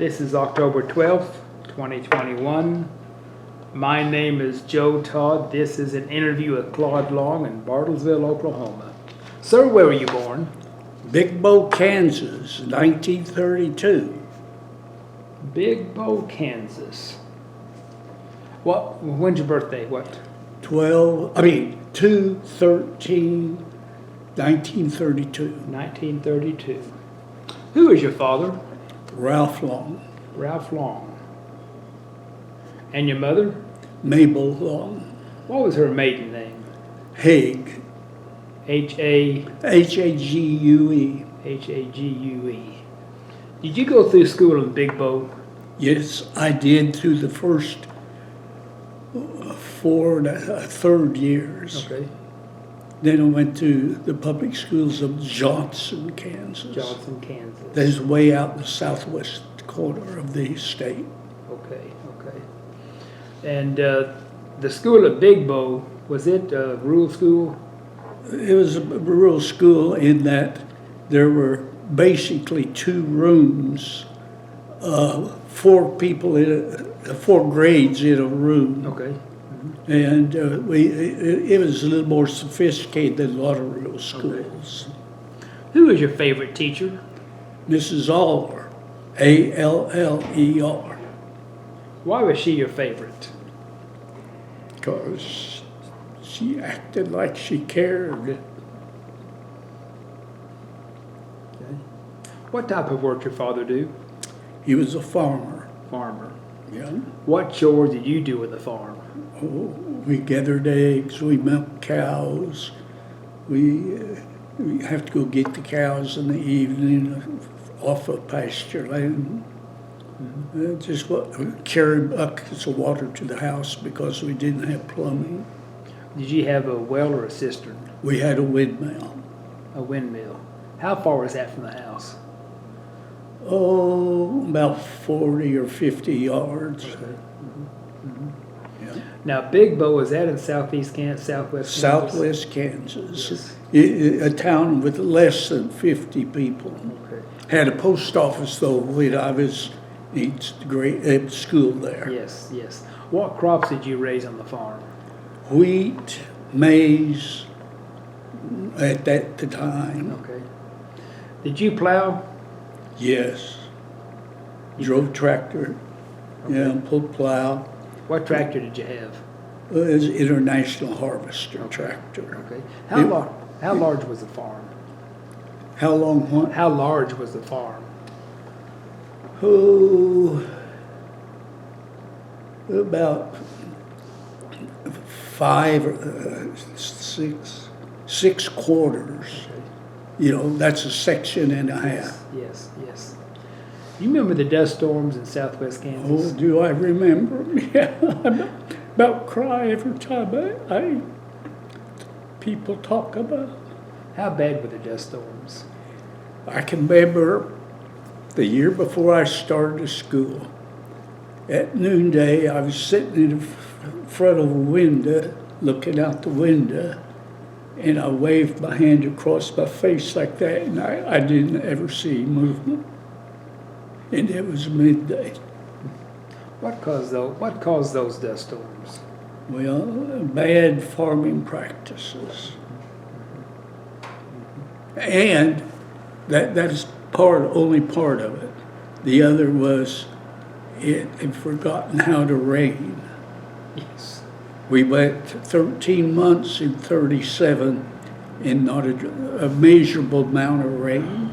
This is October 12th, 2021. My name is Joe Todd. This is an interview with Claude Long in Bartlesville, Oklahoma. Sir, where were you born? Big Bow, Kansas, 1932. Big Bow, Kansas. When's your birthday? What? 2/13, 1932. 1932. Who is your father? Ralph Long. Ralph Long. And your mother? Mabel Long. What was her maiden name? Hague. H-A... Hague. Hague. Did you go through school in Big Bow? Yes, I did through the first third years. Okay. Then I went to the public schools of Johnson, Kansas. Johnson, Kansas. That is way out in the southwest corner of the state. Okay. And the school at Big Bow, was it a rural school? It was a rural school in that there were basically 2 rooms, 4 people in 4 grades in a room. Okay. And it was a little more sophisticated than a lot of rural schools. Okay. Who was your favorite teacher? Mrs. Aller, Aller. Why was she your favorite? Because she acted like she cared. Okay. What type of work your father do? He was a farmer. Farmer. Yeah. What chores did you do with the farm? Oh, we gathered eggs, we milked cows, we have to go get the cows in the evening off of pasture land. Just carry buckets of water to the house because we didn't have plumbing. Did you have a well or a cistern? We had a windmill. A windmill. How far was that from the house? Oh, about 40 or 50 yards. Okay. Yeah. Now, Big Bow, is that in southwest Kansas? Southwest Kansas. Yes. A town with less than 50 people. Okay. Had a post office though when I was in school there. Yes. What crops did you raise on the farm? Wheat, maize, at the time. Okay. Did you plow? Yes. Drove tractor. Okay. Yeah, pulled plow. What tractor did you have? It was an International Harvester tractor. Okay. How large was the farm? How long what? How large was the farm? Oh, about 5 or 6 quarters. Okay. You know, that's a section and a half. Yes. You remember the dust storms in southwest Oh, Kansas? do I remember? Yeah, I about cry every time people talk about it. How bad were the dust storms? I can remember the year before I started school. At noonday, I was sitting in front of a window, looking out the window, and I waved my hand across my face like that, and I didn't ever see movement. And it was midday. What caused those dust storms? Well, bad farming practices. And that is only part of it. The other was it had forgotten how to rain. Yes. We went 13 months in 37 and not a measurable amount of rain.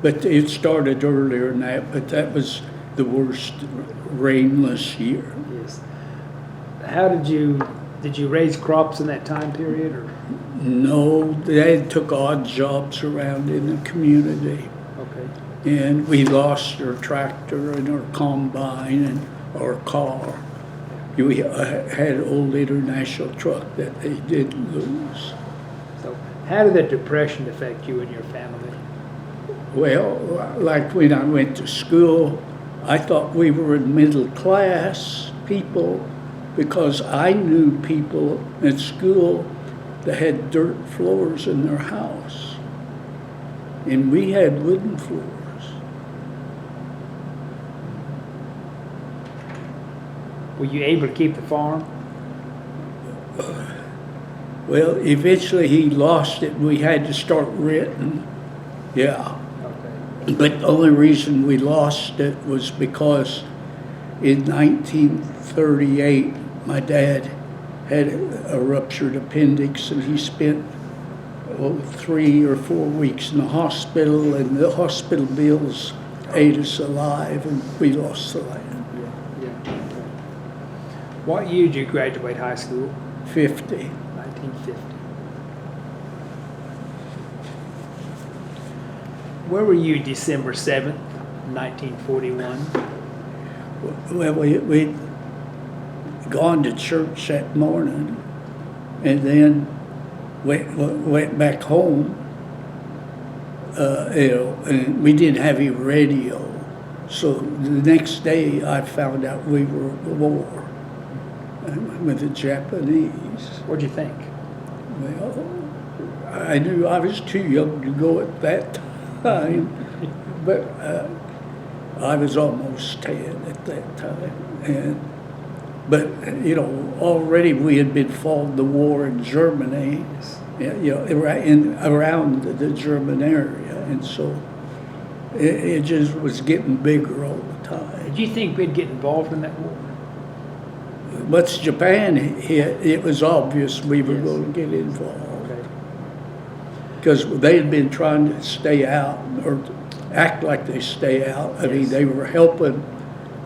But it started earlier than that, but that was the worst rainless year. Yes. How did you raise crops in that time period, or? No, Dad took odd jobs around in the community. Okay. And we lost our tractor and our combine and our car. We had an old International truck that they did lose. So, how did the Depression affect you and your family? Well, like when I went to school, I thought we were middle class people because I knew people at school that had dirt floors in their house. And we had wooden floors. Were you able to keep the farm? Well, eventually he lost it and we had to start renting. Yeah. Okay. But the only reason we lost it was because in 1938, my dad had a ruptured appendix and he spent 3 or 4 weeks in the hospital, and the hospital bills ate us alive, and we lost the land. Yeah. Okay. What year did you graduate high school? 50. 1950. Where were you December 7th, 1941? Well, we'd gone to church that morning and then went back home, and we didn't have any radio. So the next day I found out we were at war with the Japanese. What'd you think? Well, I knew I was too young to go at that time, but I was almost 10 at that time. But already we had been following the war in Germany, around the German area, and so it just was getting bigger all the time. Did you think we'd get involved in that war? Once Japan hit, it was obvious we were Yes. going to get involved. Okay. Because they had been trying to stay out or act like they stay out. I mean, Yes. they were helping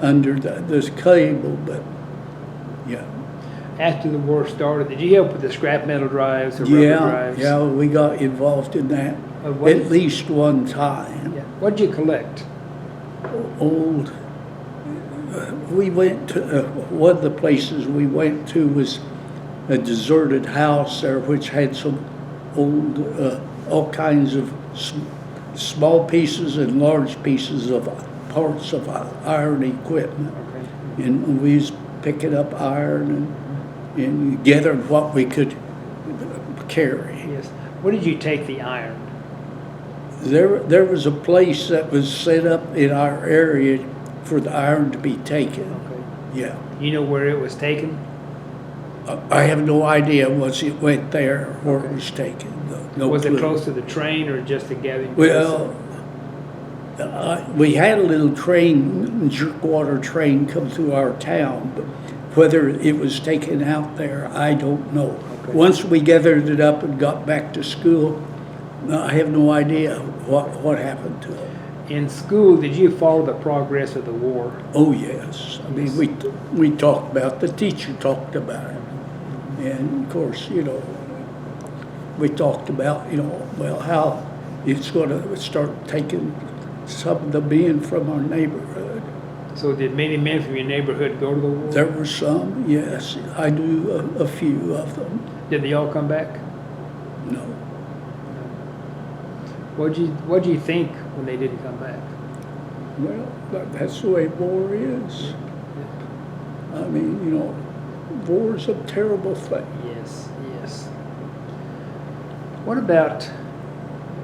under this cable, but yeah. After the war started, did you help with the scrap metal drives or rubber drives? Yeah, we got involved in that What- at least one time. Yeah. What'd you collect? Old. We went to one of the places we went to was a deserted house there, which had some old, all kinds of small pieces and large pieces of parts of iron equipment. Okay. And we was picking up iron and gathering what we could carry. Yes. What did you take the iron? There was a place that was set up in our area for the iron to be taken. Okay. Yeah. You know where it was taken? I have no idea once it went there where it was taken. No Was clue. it close to the train or just a gathering place? Well, we had a little train, jerkwater train, come through our town, but whether it was taken out there, I don't know. Okay. Once we gathered it up and got back to school, I have no idea what happened to it. In school, did you follow the progress of the war? Oh, yes. I mean, we talked about, the teacher talked about it. And of course, we talked about, well, how it's going to start taking some of the men from our neighborhood. So did many men from your neighborhood go to the war? There were some, yes. I knew a few of them. Did they all come back? No. What'd you think when they didn't come back? Well, that's the way war is. I mean, war's a terrible thing. Yes, yes. What about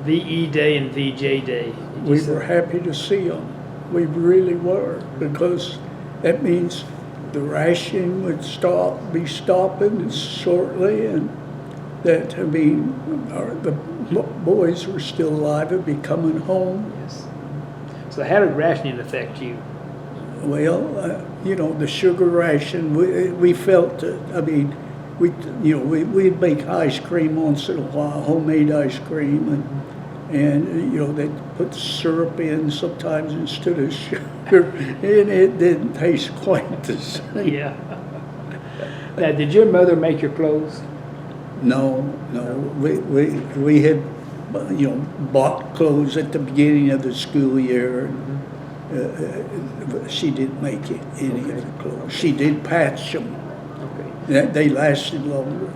VE Day and VJ Day? Did you We say- were happy to see them. We really were, because that means the ration would be stopping shortly, and that, the boys were still alive and be coming home. Yes. So how did rationing affect you? Well, the sugar ration, we felt that, we'd make ice cream once in a while, homemade ice cream, and they'd put syrup in sometimes instead of sugar, and it didn't taste quite the same. Yeah. Now, did your mother make your clothes? No, we had, bought clothes at the beginning of the school year. She didn't make any of the clothes. She did patch them. Okay. They lasted longer.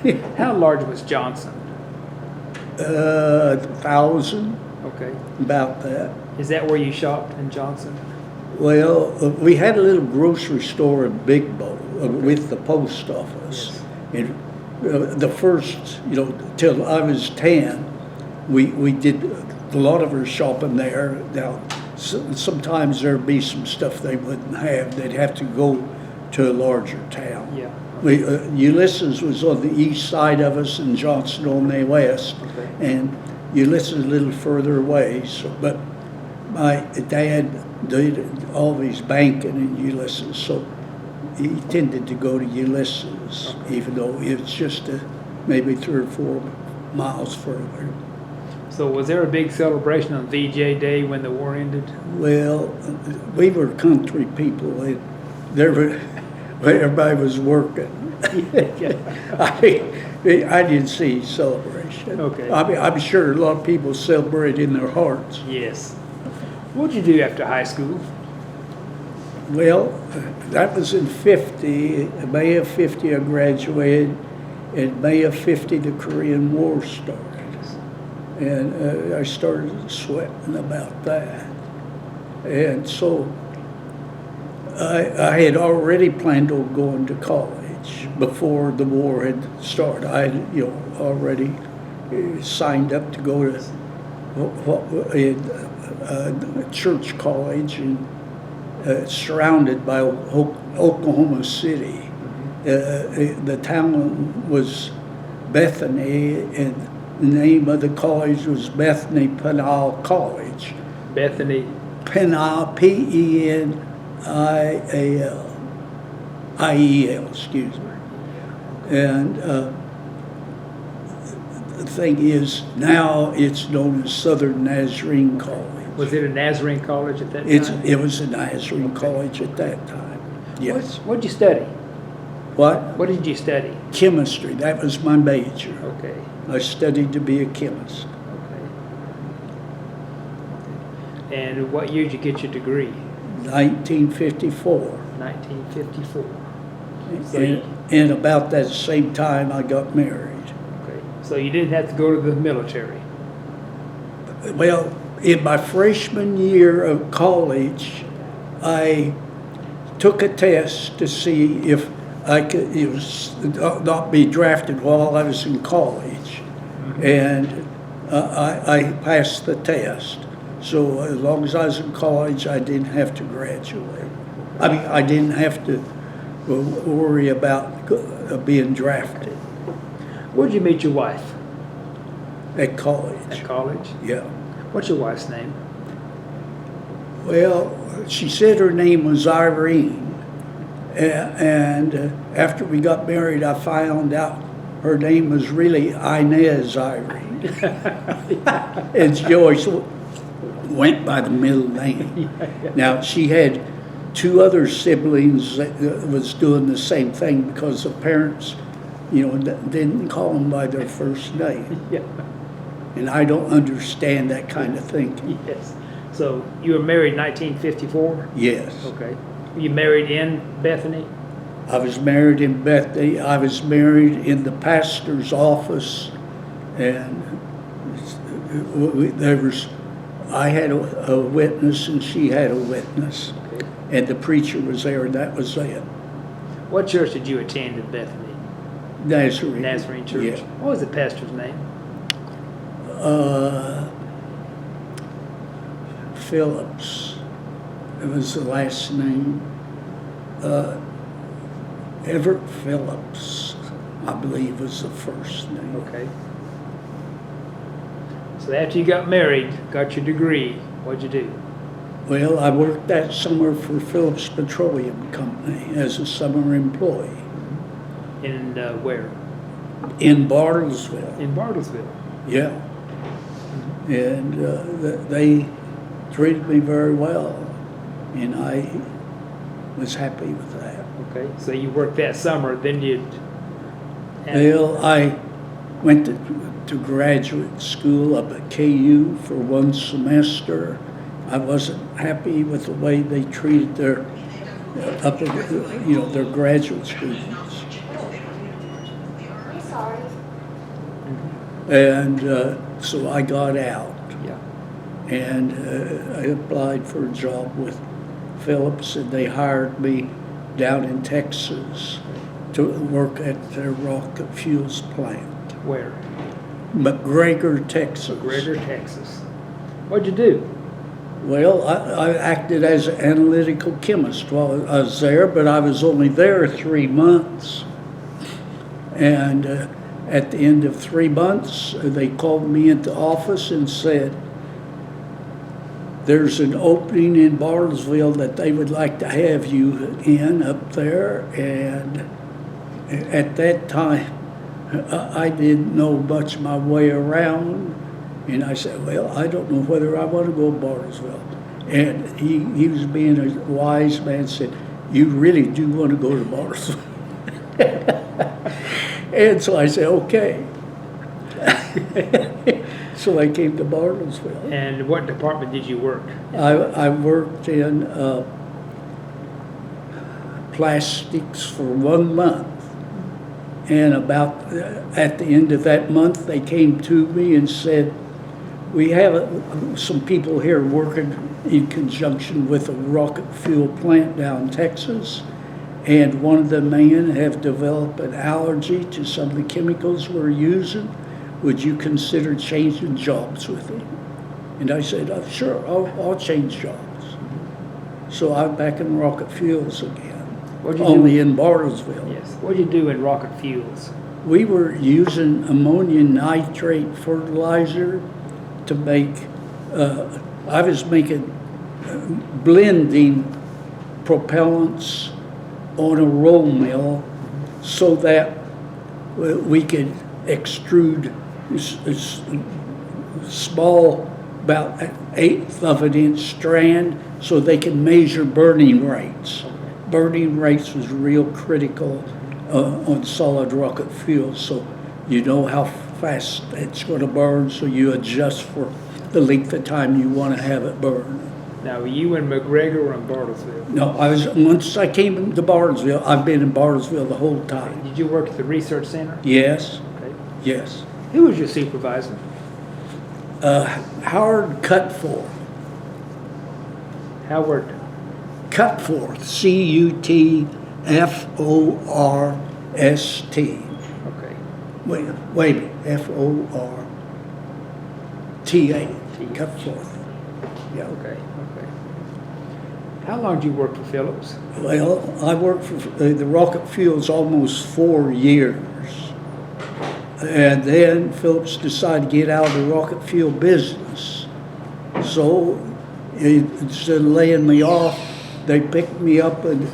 Yeah. How large was Johnson? 1,000, Okay. about that. Is that where you shopped in Johnson? Well, we had a little grocery store in Big Bow with the post office. Yes. And the first, till I was 10, we did a lot of our shopping there. Now, sometimes there'd be some stuff they wouldn't have. They'd have to go to a larger town. Yeah. Ulysses was on the east side of us and Johnson on the west. Okay. And Ulysses a little further away. So, but my dad did all his banking in Ulysses, so he tended to go to Ulysses, even though it's just maybe 3 or 4 miles further. So was there a big celebration on VJ Day when the war ended? Well, we were country people, and everybody was working. I didn't see celebration. Okay. I mean, I'm sure a lot of people celebrate in their hearts. Yes. What did you do after high school? Well, that was in 50. May of 50, I graduated. In May of 50, the Korean War started. And I started sweating about that. And so I had already planned on going to college before the war had started. I had, already signed up to go to church college and surrounded by Oklahoma City. The town was Bethany, and the name of the college was Bethany Penile College. Bethany. Penile, Penial, IEL, excuse me. And the thing is, now it's known as Southern Nazarene College. Was it a Nazarene college at that time? It was a Nazarene college at that time, yes. What did you study? What? What did you study? Chemistry, that was my major. Okay. I studied to be a chemist. Okay. And what year did you get your degree? 1954. 1954. So And about that same time I got married. Okay. So you didn't have to go to the military? Well, in my freshman year of college, I took a test to see if I could not be drafted while I was in college. Mm-hmm. And I passed the test. So as long as I was in college, I didn't have to graduate. I mean, I didn't have to worry about being drafted. Where'd you meet your wife? At college. At college? Yeah. What's your wife's name? Well, she said her name was Irene. And after we got married, I found out her name was really Inez Irene. And she always went by the middle name. Now, she had 2 other siblings that was doing the same thing because the parents, didn't call them by their first name. Yeah. And I don't understand that kind of thinking. Yes. So you were married in 1954? Yes. Okay. You married in Bethany? I was married in Bethany. I was married in the pastor's office, and I had a witness and she had a witness. Okay. And the preacher was there, and that was it. What church did you attend in Bethany? Nazarene. Nazarene Church. Yeah. What was the pastor's name? Phillips. It was the last name. Everett Phillips, I believe, was the first name. Okay. So after you got married, got your degree, what'd you do? Well, I worked that summer for Phillips Petroleum Company as a summer employee. In where? In Bartlesville. In Bartlesville. Yeah. And they treated me very well, and I was happy with that. Okay, so you worked that summer, then you'd... Well, I went to graduate school up at KU for 1 semester. I wasn't happy with the way they treated their their graduate students. I'm sorry. And so I got out. Yeah. And I applied for a job with Phillips, and they hired me down in Texas to work at their rocket fuels plant. Where? McGregor, Texas. McGregor, Texas. What'd you do? Well, I acted as an analytical chemist while I was there, but I was only there 3 months. And at the end of 3 months, they called me into office and said, there's an opening in Bartlesville that they would like to have you in up there. And at that time, I didn't know much my way around. And I said, well, I don't know whether I want to go to Bartlesville. And he was being a wise man, said, you really do want to go to Bartlesville. And so I said, okay. So I came to Bartlesville. And what department did you work? I worked in plastics for 1 month. And about at the end of that month, they came to me and said, we have some people here working in conjunction with a rocket fuel plant down in Texas. And one of the men have developed an allergy to some of the chemicals we're using. Would you consider changing jobs with him? And I said, sure, I'll change jobs. So I'm back in rocket fuels again, only in Bartlesville. Yes. What did you do in rocket fuels? We were using ammonium nitrate fertilizer to make, I was making, blending propellants on a roll mill so that we could extrude small, about 1/8 of an inch strand so they can measure burning rates. Burning rates was real critical on solid rocket fuel, so you know how fast it's going to burn, so you adjust for the length of time you want to have it burn. Now, were you in McGregor or in Bartlesville? No, once I came to Bartlesville, I've been in Bartlesville the whole time. Did you work at the research center? Yes, Okay. yes. Who was your supervisor? Howard Cutforth. Howard. Cutforth, Cutforst. Okay. Wait a minute, Forta. Cutforth. Yeah. Okay. How long did you work for Phillips? Well, I worked for the rocket fuels almost 4 years. And then Phillips decided to get out of the rocket fuel business. So instead of laying me off, they picked me up and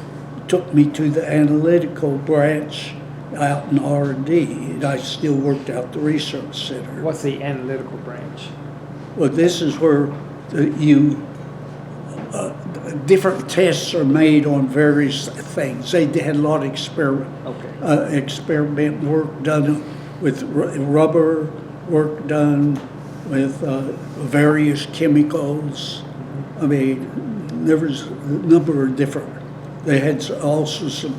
took me to the analytical branch out in R&D. And I still worked out the research center. What's the analytical branch? Well, this is where different tests are made on various things. They had a lot of experiment work done with rubber, work done with various chemicals. I mean, there was a number of different. They had also some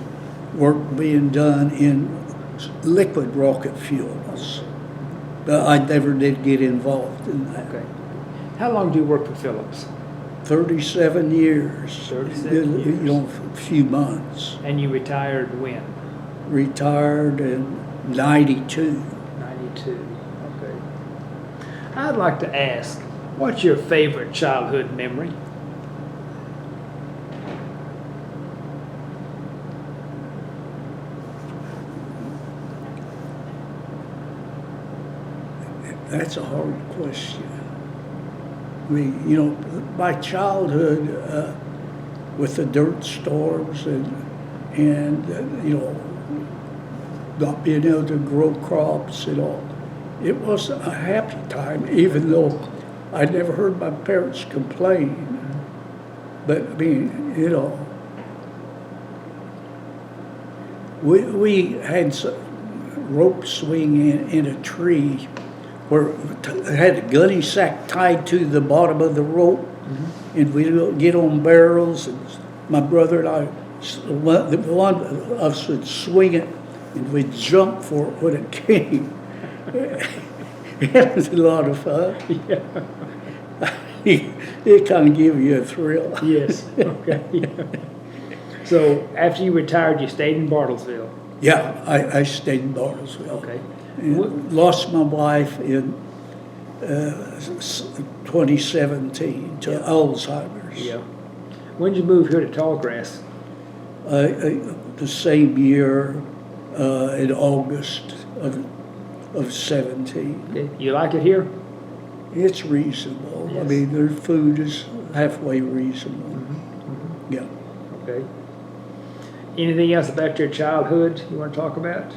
work being done in liquid rocket fuels. But I never did get involved in that. Okay. How long do you work for Phillips? 37 years. 37 years. You know, a few months. And you retired when? Retired in 92. 92. Okay. I'd like to ask, what's your favorite childhood memory? That's a hard question. I mean, you know, my childhood with the dirt storms and you know, not being able to grow crops and all, it was a happy time, even though I never heard my parents complain. But I mean, you know, we had some rope swing in a tree where it had a gunny sack tied to the bottom of the rope, and we'd get on barrels, and my brother and I, one of us would swing it, and we'd jump for it when it came. It was a lot of fun. Yeah. It kind of gives you a thrill. Yes. Okay. So after you retired, you stayed in Bartlesville. Yeah, I stayed in Bartlesville. Okay. And lost my wife in 2017 to Alzheimer's. Yeah. When did you move here to Tallgrass? The same year, in August of 17. Okay. You like it here? It's reasonable. I Yes. mean, their food is halfway reasonable. Yeah. Okay. Anything else about your childhood you want to talk about?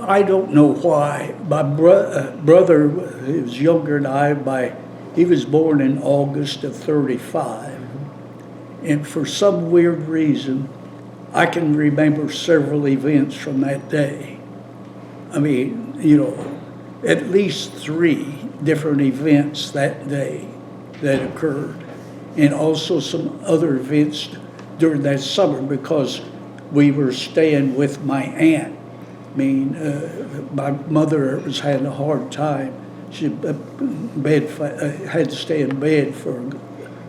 I don't know why. My brother, he was younger than he was born in August of 35. And for some weird reason, I can remember several events from that day. I mean, at least 3 different events that day that occurred. And also some other events during that summer because we were staying with my aunt. I mean, my mother was having a hard time. She had to stay in bed for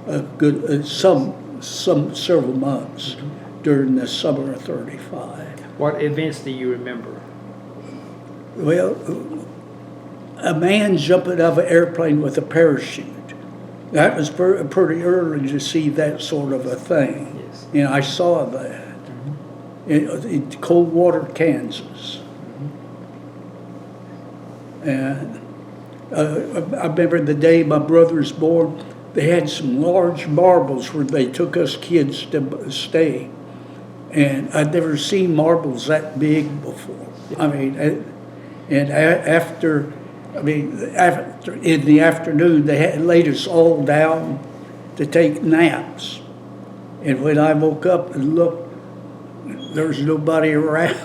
a good several months during the summer of 35. What events do you remember? Well, a man jumping out of an airplane with a parachute. That was pretty early to see that sort of a thing. Yes. And I saw that in Coldwater, Kansas. And I remember the day my brother was born, they had some large marbles where they took us kids to stay. And I'd never seen marbles that big before. I mean, after in the afternoon, they had laid us all down to take naps. And when I woke up and looked, there was nobody around.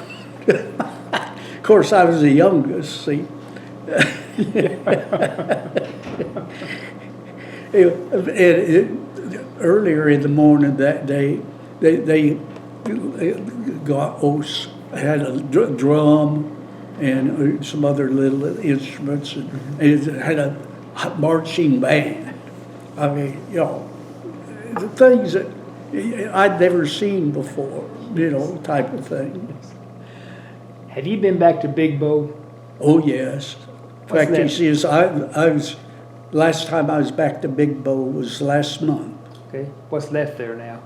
Of course, I was the youngest, see. Earlier in the morning that day, they had a drum and some other little instruments, and it had a marching band. I mean, the things that I'd never seen before, type of thing. Have you been back to Big Bow? Oh, yes. In fact, that? you see, I was, last time I was back to Big Bow was last month. Okay. What's left there now?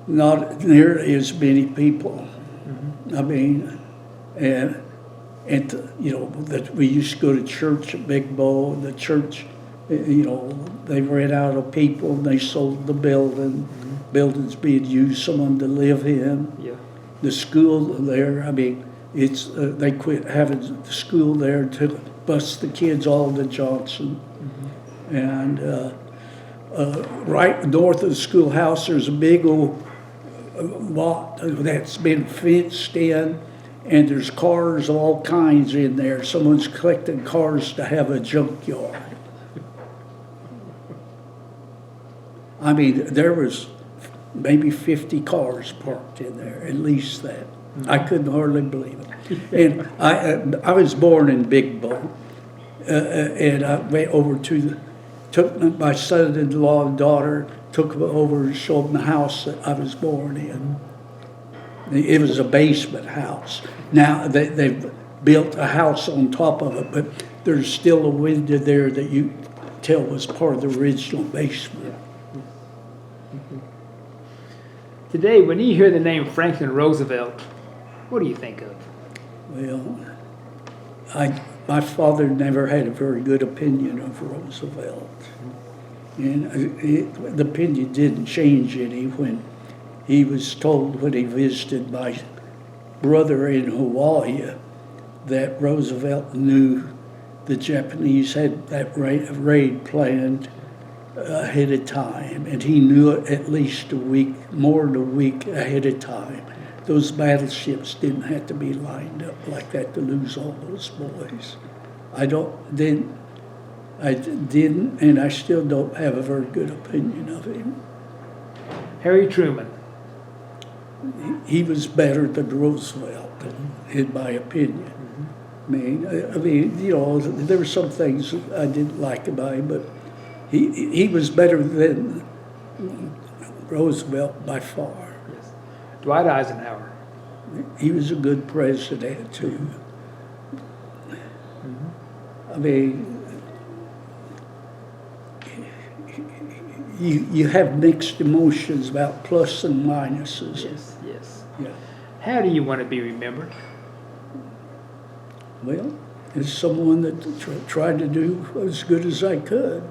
Not near as many people. I mean, and that we used to go to church at Big Bow, and the church, they ran out of people and they sold the building. Buildings being used, someone to live in. Yeah. The school there, I mean, they quit having the school there to bus the kids all to Johnson. And right north of the schoolhouse, there's a big old lot that's been fenced in, and there's cars of all kinds in there. Someone's collecting cars to have a junkyard. I mean, there was maybe 50 cars parked in there, at least that. I couldn't hardly believe it. And I was born in Big Bow, and I went over took my son-in-law and daughter, took them over and showed them the house that I was born in. It was a basement house. Now they've built a house on top of it, but there's still a window there that you tell was part of the original basement. Today, when you hear the name Franklin Roosevelt, what do you think of? Well, my father never had a very good opinion of Roosevelt. And the opinion didn't change any when he was told when he visited my brother in Hawaii that Roosevelt knew the Japanese had that raid planned ahead of time, and he knew it at least more than a week ahead of time. Those battleships didn't have to be lined up like that to lose all those boys. I didn't, and I still don't have a very good opinion of him. Harry Truman. He was better than Roosevelt, in my opinion. I mean, there were some things I didn't like about him, but he was better than Roosevelt by far. Yes. Dwight Eisenhower. He was a good president too. I mean, you have mixed emotions about plus and minuses. Yes, yes. Yeah. How do you want to be remembered? Well, as someone that tried to do as good as I could.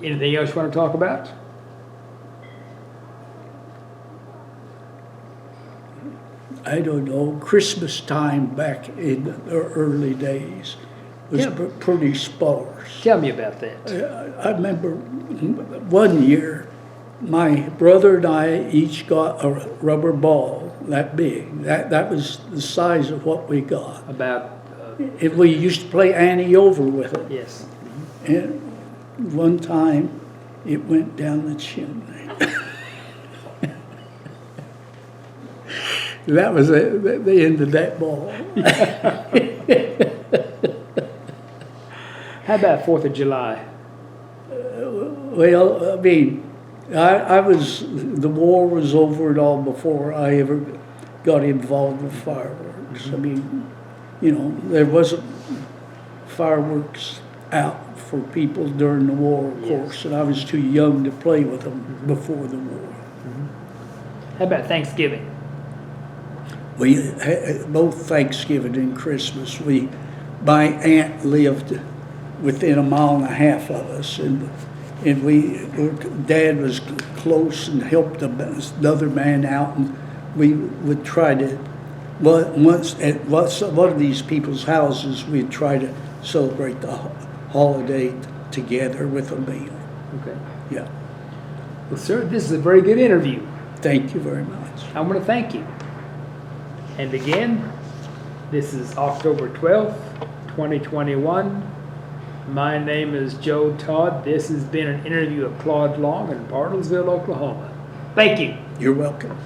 Anything else you want to talk about? I don't know, Christmas time back in the early days was Yeah. pretty sparse. Tell me about that. I remember one year, my brother and I each got a rubber ball that big. That was the size of what we got. About, And we used to play Annie over with it. yes. And one time, it went down the chimney. That was the end of that ball. How about 4th of July? Well, I mean, I was, the war was over and all before I ever got involved with fireworks. I mean, you know, there wasn't fireworks out for people during the war, of course, and I was too young to play with them before the war. How about Thanksgiving? We both Thanksgiving and Christmas. My aunt lived within a mile and a half of us, and Dad was close and helped another man out, and we would try to. Once at one of these people's houses, we'd try to celebrate the holiday together with a meal. Okay. Yeah. Well, sir, this is a very good interview. Thank you very much. I want to thank you. And again, this is October 12th, 2021. My name is Joe Todd. This has been an interview of Claude Long in Bartlesville, Oklahoma. Thank you. You're welcome.